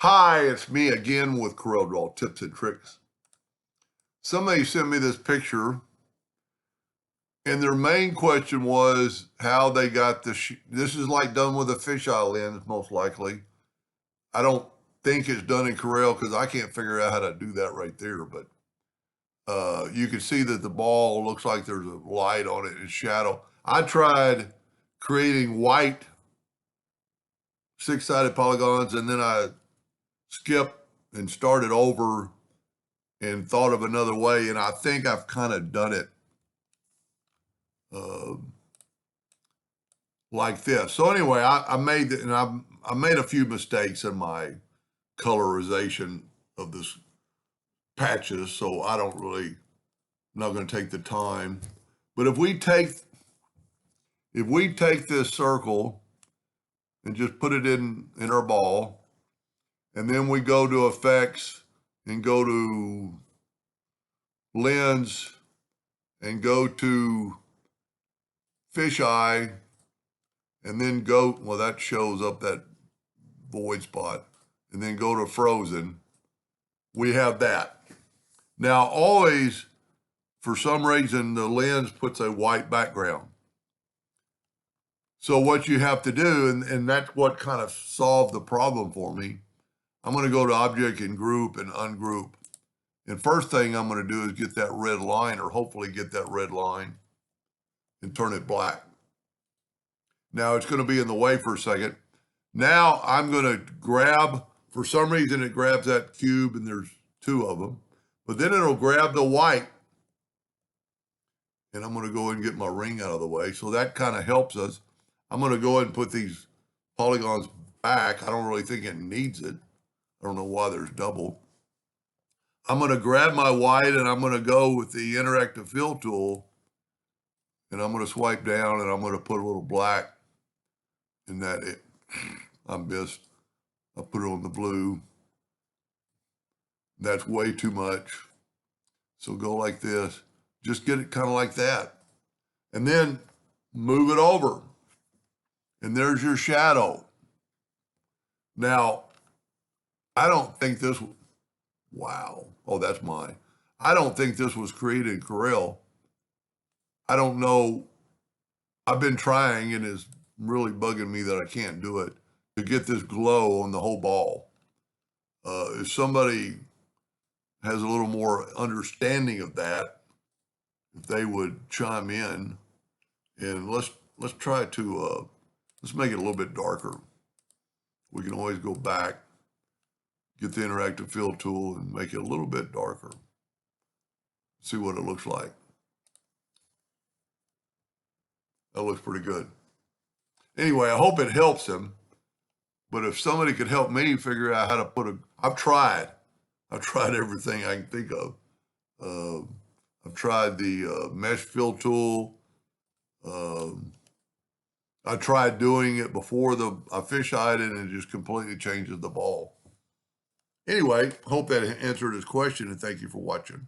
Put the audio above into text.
Hi, it's me again with Corel Draw Tips and Tricks. Somebody sent me this picture, and their main question was how they got this is like done with a fisheye lens, most likely. I don't think it's done in Corel because I can't figure out how to do that right there, but you can see that the ball looks like there's a light on it and shadow. I tried creating white six-sided polygons, and then I skipped and started over and thought of another way, and I think I've kind of done it uh, like this. So anyway, I made it, and I made a few mistakes in my colorization of this patches, so I don't really, I'm not going to take the time. But if we take this circle and just put it in our ball, and then we go to effects and go to lens and go to fisheye, and then go, well, that shows up that void spot, and then go to frozen, we have that. Now, always, for some reason, the lens puts a white background. So what you have to do, and that's what kind of solved the problem for me, I'm going to go to Object and Group and Ungroup. And first thing I'm going to do is get that red line, or hopefully get that red line, and turn it black. Now it's going to be in the way for a second. Now I'm going to grab, for some reason it grabs that cube, and there's two of them, but then it'll grab the white, and I'm going to go ahead and get my ring out of the way. So that kind of helps us. I'm going to go ahead and put these polygons back. I don't really think it needs it. I don't know why there's double. I'm going to grab my white, and I'm going to go with the interactive fill tool, and I'm going to swipe down, and I'm going to put a little black in that. I missed. I put it on the blue. That's way too much. So go like this. Just get it kind of like that. And then move it over. And there's your shadow. Now, I don't think this, wow. Oh, that's mine. I don't think this was created in Corel. I don't know. I've been trying, and it's really bugging me that I can't do it, to get this glow on the whole ball. If somebody has a little more understanding of that, if they would chime in, and let's try to let's make it a little bit darker. We can always go back, get the interactive fill tool, and make it a little bit darker. See what it looks like. That looks pretty good. Anyway, I hope it helps him. But if somebody could help me figure out how to put I've tried everything I can think of. I've tried the mesh fill tool. I tried doing it before I fisheyed it, and it just completely changes the ball. Anyway, hope that answered his question, and thank you for watching.